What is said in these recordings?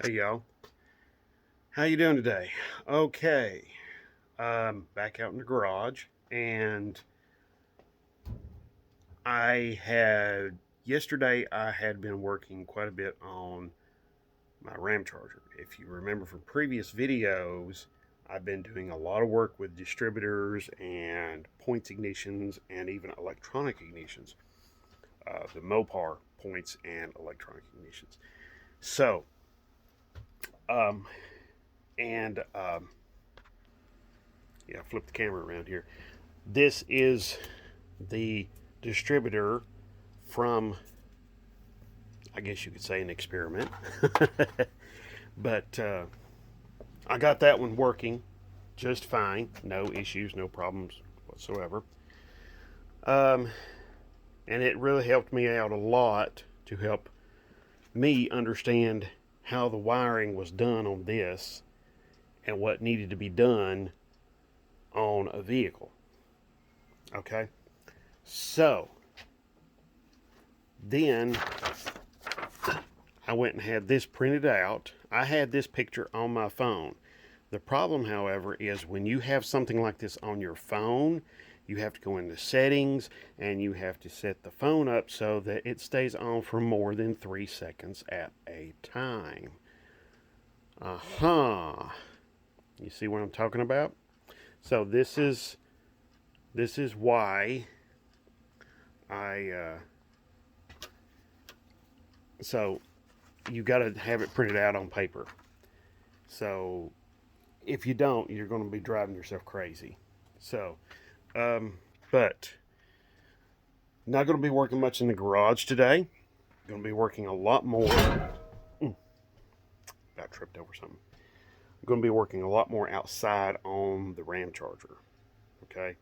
Hey y'all, how you doing today? Okay, back out in the garage, and yesterday I had been working quite a bit on my Ramcharger. If you remember from previous videos, I've been doing a lot of work with distributors and points ignitions and even electronic ignitions, the Mopar points and electronic ignitions. So, um, and yeah, flip the camera around here. This is the distributor from, I guess you could say, an experiment. But I got that one working just fine. No issues, no problems whatsoever. Um, and it really helped me out a lot to help me understand how the wiring was done on this and what needed to be done on a vehicle. Okay? So, then I went and had this printed out. I had this picture on my phone. The problem, however, is when you have something like this on your phone, you have to go into settings and you have to set the phone up so that it stays on for more than 3 seconds at a time. You see what I'm talking about? So this is why I so you got to have it printed out on paper. So if you don't, you're going to be driving yourself crazy. So, but not going to be working much in the garage today. Going to be working a lot more. About tripped over something. I'm going to be working a lot more outside on the Ramcharger. Okay,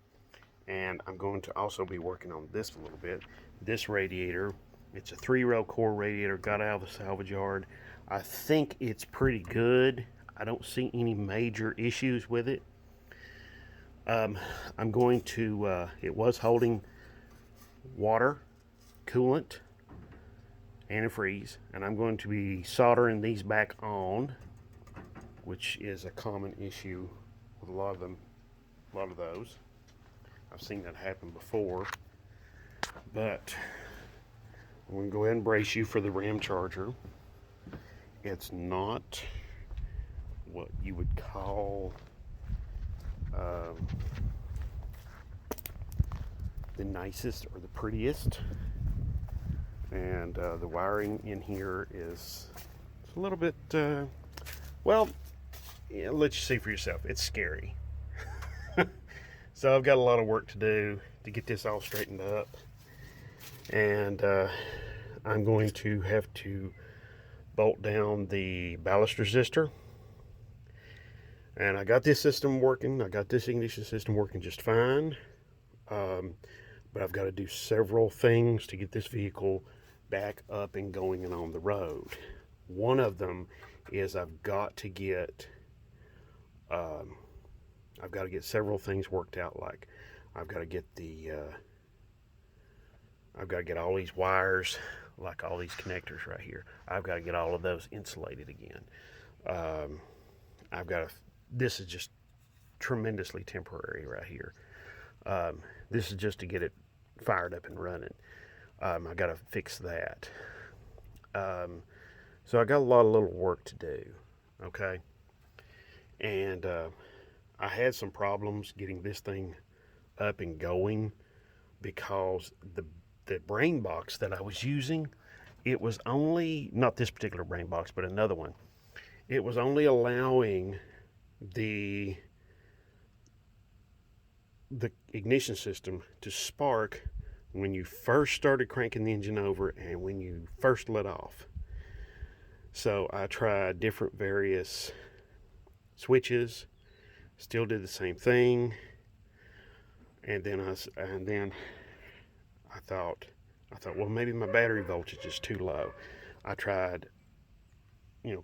and I'm going to also be working on this a little bit. This radiator, it's a 3-row core radiator. Got out of the salvage yard. I think it's pretty good. I don't see any major issues with it. I'm going to, it was holding water, coolant, antifreeze, and I'm going to be soldering these back on, which is a common issue with a lot of those. I've seen that happen before, but I'm going to go ahead and brace you for the Ramcharger. It's not what you would call the nicest or the prettiest, and the wiring in here is a little bit well, yeah, let you see for yourself. It's scary. So I've got a lot of work to do to get this all straightened up, and I'm going to have to bolt down the ballast resistor. And I got this system working. I got this ignition system working just fine. But I've got to do several things to get this vehicle back up and going and on the road. One of them is I've got to get several things worked out. Like I've got to get all these wires, like all these connectors right here. I've got to get all of those insulated again. This is just tremendously temporary right here. This is just to get it fired up and running. I got to fix that. So I got a lot of little work to do. Okay. And I had some problems getting this thing up and going because the brain box that I was using, it was only, not this particular brain box, but another one. It was only allowing the ignition system to spark when you first started cranking the engine over and when you first let off. So I tried different various switches, still did the same thing, and then I thought, well, maybe my battery voltage is too low. I tried,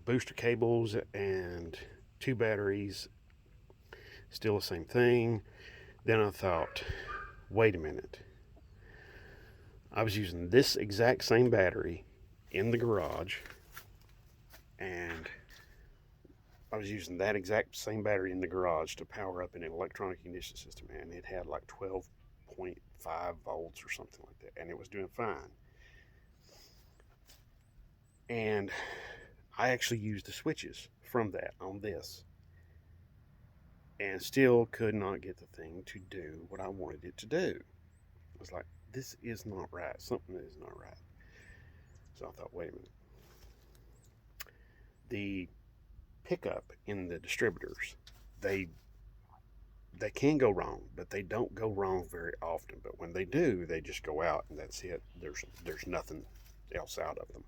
booster cables and 2 batteries, still the same thing. Then I thought, wait a minute. I was using this exact same battery in the garage, and I was using that exact same battery in the garage to power up an electronic ignition system, and it had like 12.5 volts or something like that, and it was doing fine. And I actually used the switches from that on this, and still could not get the thing to do what I wanted it to do. I was like, this is not right. Something is not right. So I thought, wait a minute. The pickup in the distributors, they can go wrong, but they don't go wrong very often. But when they do, they just go out, and that's it. There's nothing else out of them.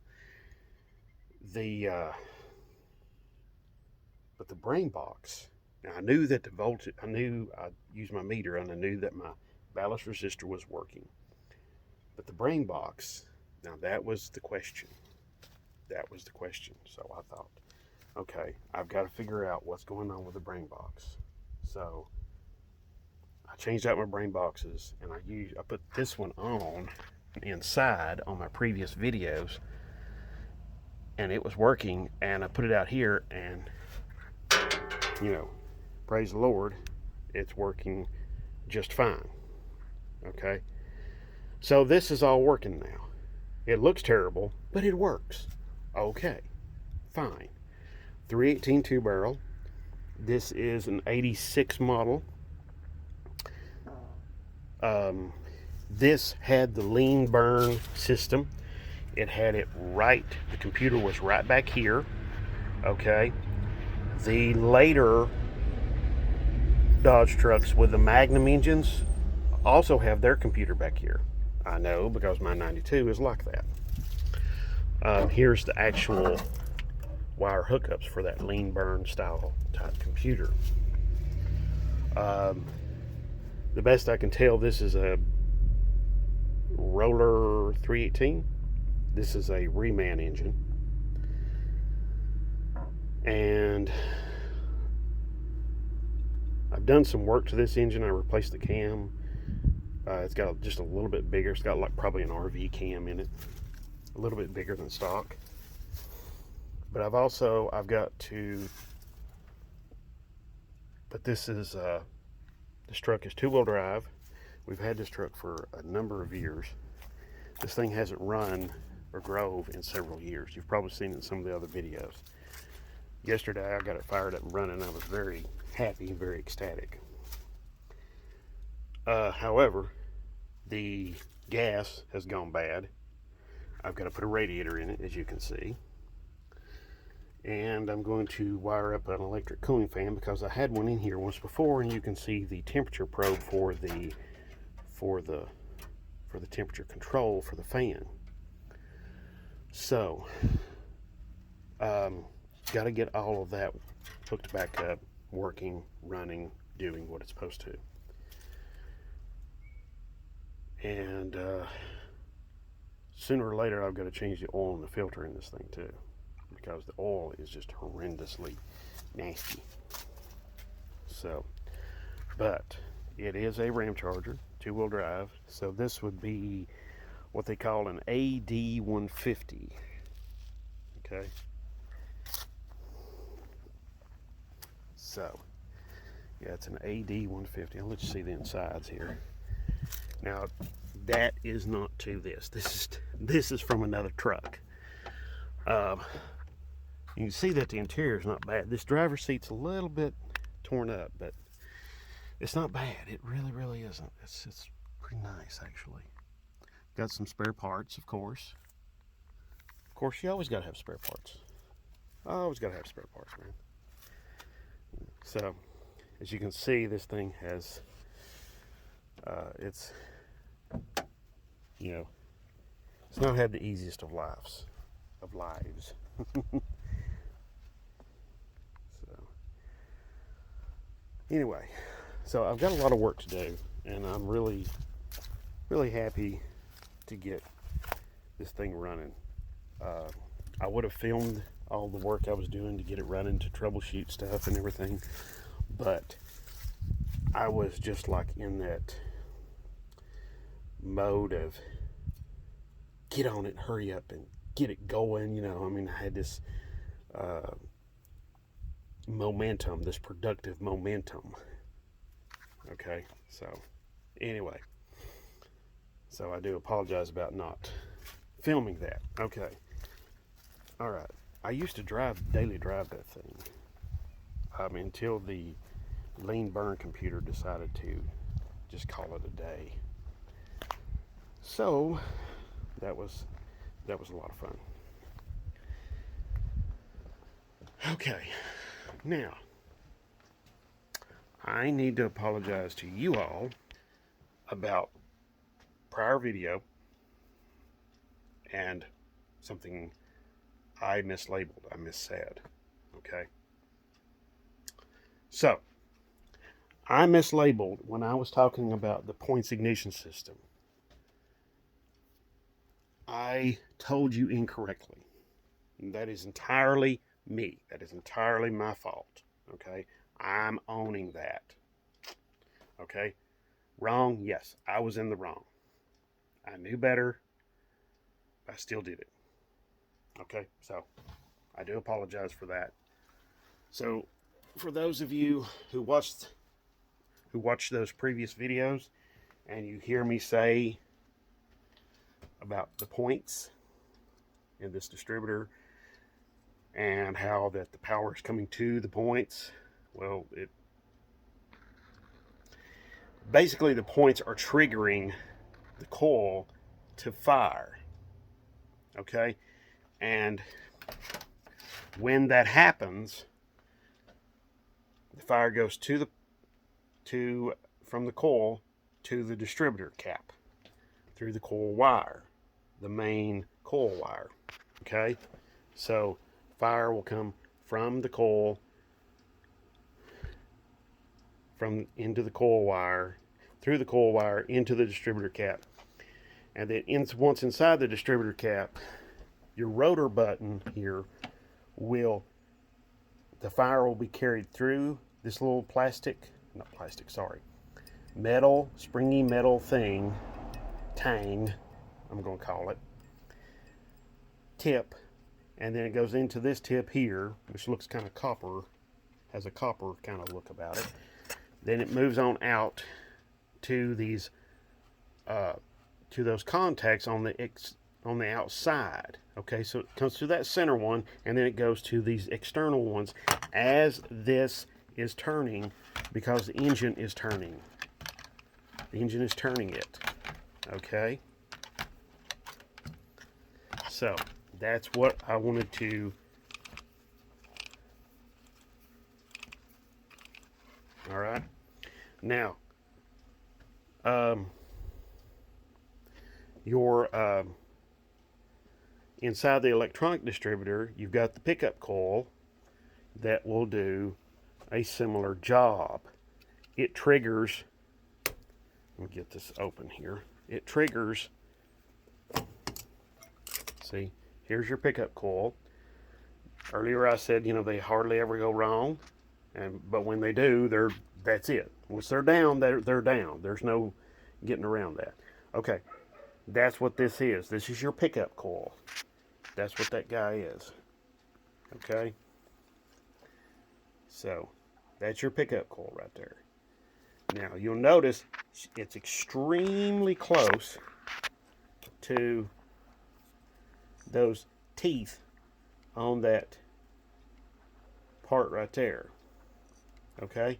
But the brain box. Now I knew that the voltage. I used my meter, and I knew that my ballast resistor was working. But the brain box. Now that was the question. That was the question. So I thought, okay, I've got to figure out what's going on with the brain box. So I changed out my brain boxes, and I put this one on inside on my previous videos, and it was working. And I put it out here, and praise the Lord, it's working just fine. Okay, so this is all working now. It looks terrible, but it works. Okay, fine. 318 two-barrel. This is an 86 model. This had the lean burn system. It had it right. The computer was right back here. Okay. The later Dodge trucks with the Magnum engines also have their computer back here. I know, because my 92 is like that. Here's the actual wire hookups for that lean burn style type computer. The best I can tell, this is a Roller 318. This is a reman engine, and I've done some work to this engine. I replaced the cam. It's got just a little bit bigger. It's got like probably an RV cam in it, a little bit bigger than stock. But I've got to, but this truck is two-wheel drive. We've had this truck for a number of years. This thing hasn't run or drove in several years. You've probably seen it in some of the other videos. Yesterday I got it fired up and running. I was very happy and very ecstatic. However, the gas has gone bad. I've got to put a radiator in it, as you can see. And I'm going to wire up an electric cooling fan, because I had one in here once before, and you can see the temperature probe for the temperature control for the fan. So got to get all of that hooked back up, working, running, doing what it's supposed to. And sooner or later I've got to change the oil in the filter in this thing too, because the oil is just horrendously nasty. So, but it is a Ramcharger, two-wheel drive. So this would be what they call an AD 150. Okay. So, yeah, it's an AD 150. I'll let you see the insides here. Now, that is not to this. This is from another truck. You can see that the interior is not bad. This driver's seat's a little bit torn up, but it's not bad. It really, really isn't. It's pretty nice, actually. Got some spare parts, of course. Of course, you always got to have spare parts. Always got to have spare parts, man. So, as you can see, this thing has, it's not had the easiest of lives. So, anyway, so I've got a lot of work to do, and I'm really, really happy to get this thing running. I would have filmed all the work I was doing to get it running, to troubleshoot stuff and everything, but I was just like in that mode of get on it, hurry up and get it going. I mean, I had this momentum, this productive momentum. Okay, so anyway, so I do apologize about not filming that. Okay, all right. I used to daily drive that thing until the lean burn computer decided to just call it a day. So that was a lot of fun. Okay, now I need to apologize to you all about prior video and something I mislabeled, I missaid. Okay, so I mislabeled when I was talking about the points ignition system. I told you incorrectly. That is entirely me. That is entirely my fault. Okay, I'm owning that. Okay, wrong, yes, I was in the wrong. I knew better. I still did it. Okay, so I do apologize for that. So for those of you who watched those previous videos and you hear me say about the points in this distributor and how that the power is coming to the points, well, basically the points are triggering the coil to fire. Okay, and when that happens, the fire goes from the coil to the distributor cap through the coil wire, the main coil wire. Okay, so fire will come from the coil into the coil wire, through the coil wire into the distributor cap, and then once inside the distributor cap, your rotor button here the fire will be carried through this little metal, springy metal tang, I'm going to call it, tip, and then it goes into this tip here, which looks kind of copper, has a copper kind of look about it. Then it moves on out to these, to those contacts on the outside. Okay, so it comes to that center one, and then it goes to these external ones as this is turning, because the engine is turning. The engine is turning it. Okay, so that's what I wanted to. All right, now your inside the electronic distributor, you've got the pickup coil that will do a similar job. It triggers, let me get this open here. It triggers, see, here's your pickup coil. Earlier I said, they hardly ever go wrong, but when they do, that's it. Once they're down, they're down. There's no getting around that. Okay, that's what this is. This is your pickup coil. That's what that guy is. Okay, so that's your pickup coil right there. Now you'll notice it's extremely close to those teeth on that part right there. Okay,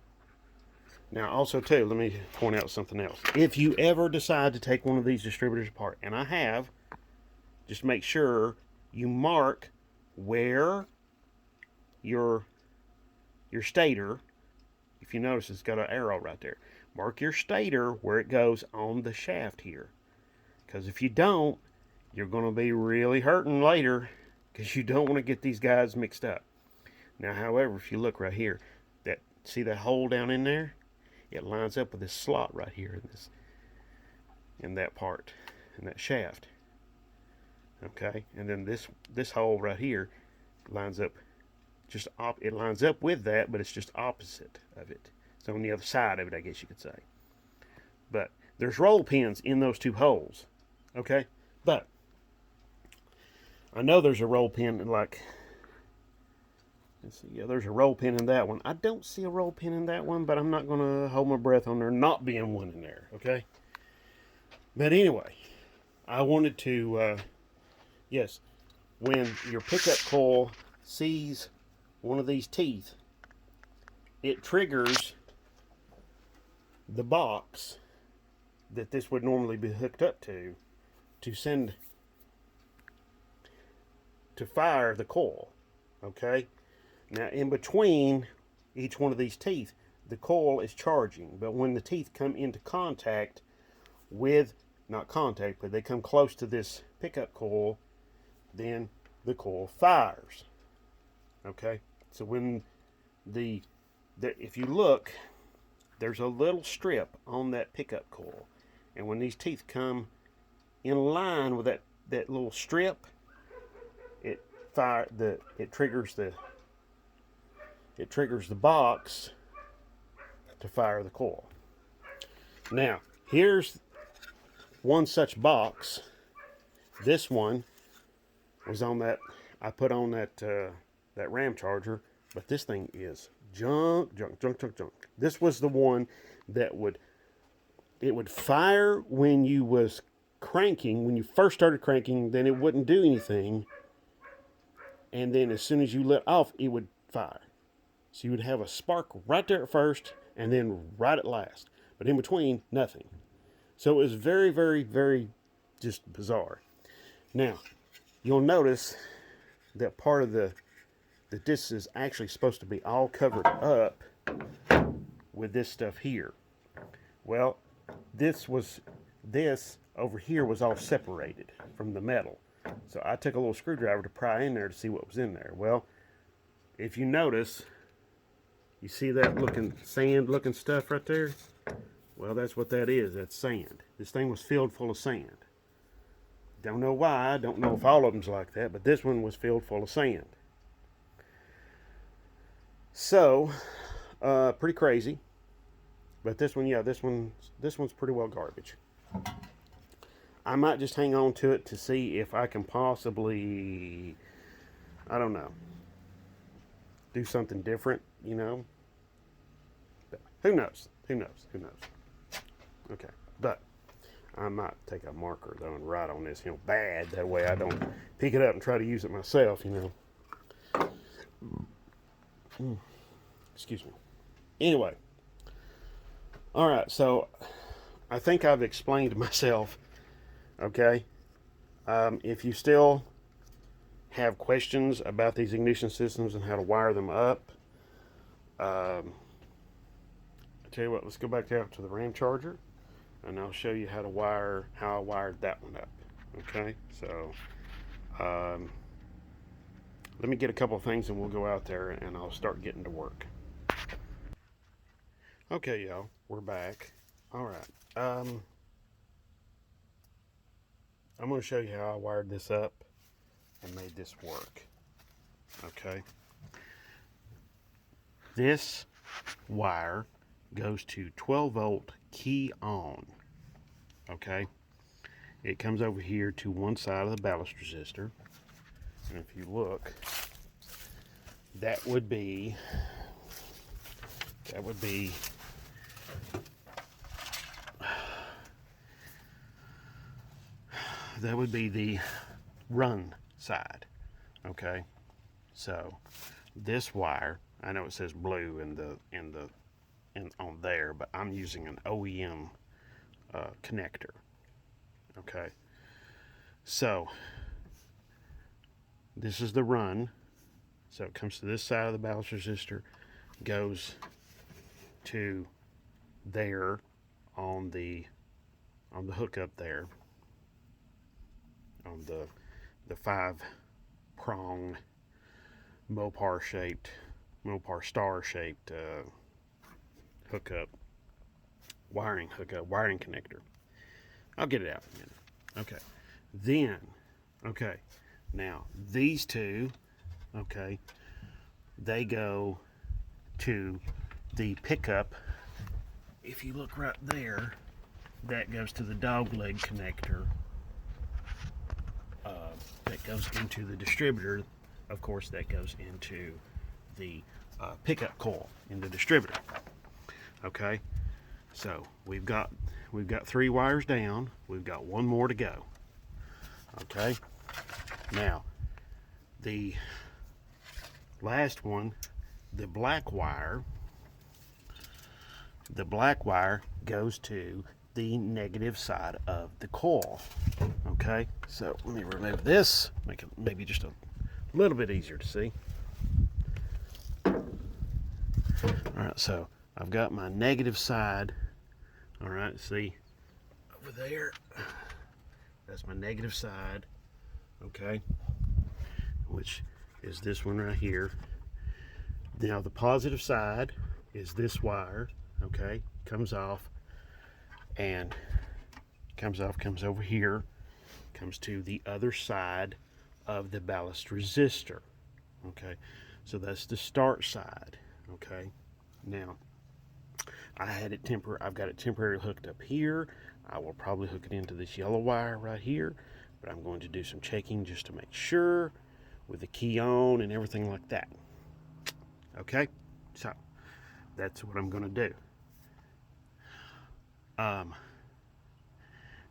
now also too, let me point out something else. If you ever decide to take one of these distributors apart, and I have, just make sure you mark where your stator, if you notice it's got an arrow right there, mark your stator where it goes on the shaft here, because if you don't, you're going to be really hurting later, because you don't want to get these guys mixed up. Now however, if you look right here, see that hole down in there, it lines up with this slot right here in that part, in that shaft. Okay, and then this hole right here lines up it lines up with that, but it's just opposite of it. It's on the other side of it, I guess you could say. But there's roll pins in those two holes. Okay, but I know there's a roll pin, like, let's see, yeah, there's a roll pin in that one. I don't see a roll pin in that one, but I'm not going to hold my breath on there not being one in there, okay? But anyway, I wanted to, yes, when your pickup coil sees one of these teeth, it triggers the box that this would normally be hooked up to fire the coil, okay? Now, in between each one of these teeth, the coil is charging, but when the teeth come into contact with, not contact, but they come close to this pickup coil, then the coil fires, okay? So when if you look, there's a little strip on that pickup coil, and when these teeth come in line with that little strip, it triggers the box to fire the coil. Now, here's one such box. This one was on that, I put on that Ramcharger, but this thing is junk. This was the one that it would fire when you was cranking, when you first started cranking, then it wouldn't do anything. And then as soon as you let off, it would fire. So you would have a spark right there at first and then right at last. But in between, nothing. So it was very, very, very just bizarre. Now, you'll notice that part of that this is actually supposed to be all covered up with this stuff here. Well, this over here was all separated from the metal. So I took a little screwdriver to pry in there to see what was in there. Well, if you notice, you see that sand looking stuff right there? Well, that's what that is. That's sand. This thing was filled full of sand. Don't know why. Don't know if all of them's like that, but this one was filled full of sand. So, pretty crazy. But this one, yeah, this one's pretty well garbage. I might just hang on to it to see if I can possibly, I don't know, do something different, you know. But who knows? Who knows? Who knows? Okay, but I might take a marker though and write on this, you know, bad. That way I don't pick it up and try to use it myself, you know. Excuse me. Anyway, all right. So I think I've explained myself. Okay. If you still have questions about these ignition systems and how to wire them up, I tell you what. Let's go back out to the Ramcharger, and I'll show you how I wired that one up. Okay. So let me get a couple of things, and we'll go out there, and I'll start getting to work. Okay, y'all, we're back. All right. I'm going to show you how I wired this up and made this work. Okay. This wire goes to 12 volt key on. Okay. It comes over here to one side of the ballast resistor. And if you look, that would be the run side. Okay, so this wire, I know it says blue on there, but I'm using an OEM connector. Okay, so this is the run. So it comes to this side of the ballast resistor, goes to there on the hookup there, on the 5-prong Mopar star shaped hookup, wiring connector. I'll get it out in a minute. Okay, then, okay, now these two, okay, they go to the pickup. If you look right there, that goes to the dog leg connector. That goes into the distributor. Of course, that goes into the pickup coil in the distributor. Okay, so we've got 3 wires down. We've got 1 more to go. Okay, now the last one, the black wire goes to the negative side of the coil. Okay, so let me remove this, make it maybe just a little bit easier to see. All right, so I've got my negative side. All right, see over there, that's my negative side. Okay, which is this one right here. Now the positive side is this wire. Okay, comes off and comes over here, comes to the other side of the ballast resistor. Okay, so that's the start side. Okay, now I've got it temporarily hooked up here. I will probably hook it into this yellow wire right here, but I'm going to do some checking just to make sure with the key on and everything like that. Okay, so that's what I'm going to do.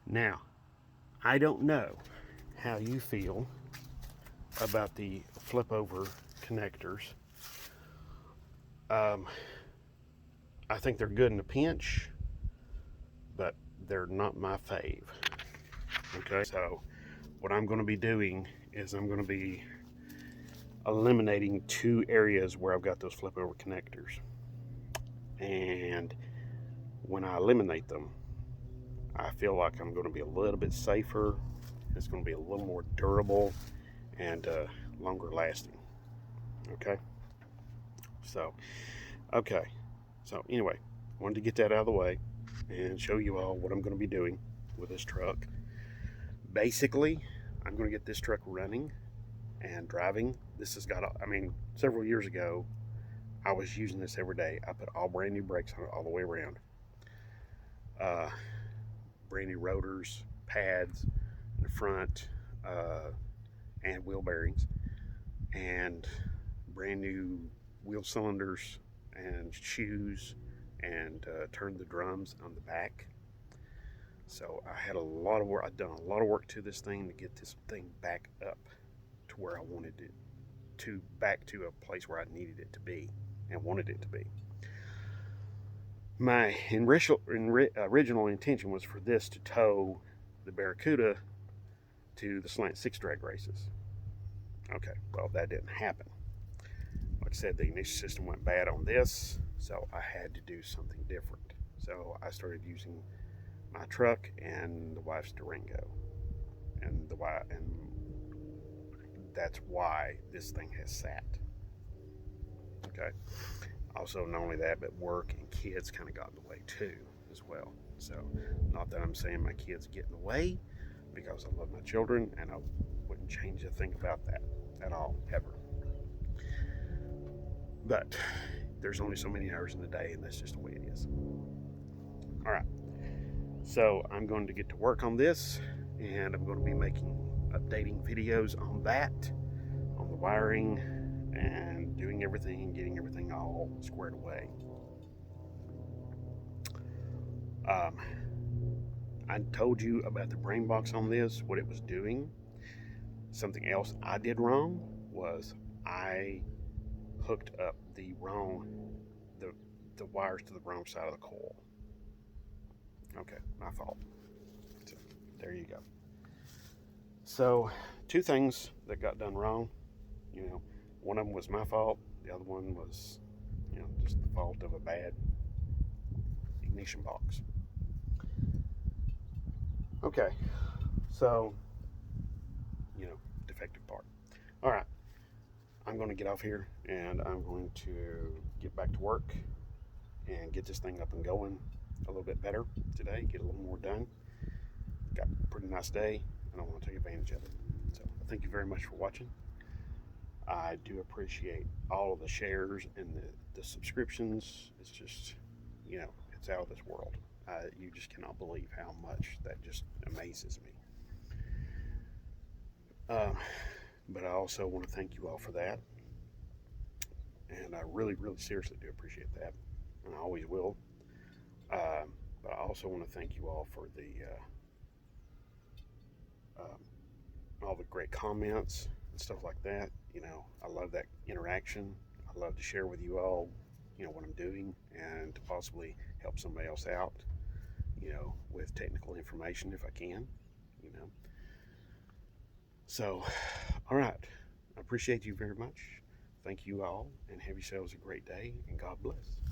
Now, I don't know how you feel about the flip over connectors. I think they're good in a pinch, but they're not my fave. Okay, so what I'm going to be doing is I'm going to be eliminating 2 areas where I've got those flip over connectors. And when I eliminate them, I feel like I'm going to be a little bit safer. It's going to be a little more durable and longer lasting. Okay, so anyway, wanted to get that out of the way and show you all what I'm going to be doing with this truck. Basically, I'm going to get this truck running and driving. This has got, several years ago, I was using this every day. I put all brand new brakes on it all the way around. Brand new rotors, pads in the front, and wheel bearings, and brand new wheel cylinders and shoes, and turned the drums on the back. So I had a lot of work. I'd done a lot of work to this thing to get this thing back up to where I wanted it to, back to a place where I needed it to be and wanted it to be. My original intention was for this to tow the Barracuda to the Slant 6 drag races. Okay, well, that didn't happen. Like I said, the ignition system went bad on this, so I had to do something different. So I started using my truck and the wife's Durango, and that's why this thing has sat. Okay. Also, not only that, but work and kids kind of got in the way too, as well. So, not that I'm saying my kids get in the way, because I love my children, and I wouldn't change a thing about that at all, ever. But there's only so many hours in the day, and that's just the way it is. All right. So I'm going to get to work on this, and I'm going to be updating videos on that, on the wiring, and doing everything, getting everything all squared away. I told you about the brain box on this, what it was doing. Something else I did wrong was I hooked up the wires to the wrong side of the coil. Okay, my fault. So, there you go. So, 2 things that got done wrong. One of them was my fault. The other one was, just the fault of a bad ignition box. Okay, so, defective part. All right, I'm going to get off here, and I'm going to get back to work and get this thing up and going a little bit better today, get a little more done. Got a pretty nice day, and I want to take advantage of it. So thank you very much for watching. I do appreciate all of the shares and the subscriptions. It's just, it's out of this world. You just cannot believe how much that just amazes me. But I also want to thank you all for that. and I really, really seriously do appreciate that, and I always will. But I also want to thank you all for all the great comments and stuff like that. I love that interaction. I love to share with you all, what I'm doing, and to possibly help somebody else out, with technical information if I can, you know. So, all right. I appreciate you very much. Thank you all, and have yourselves a great day, and God bless.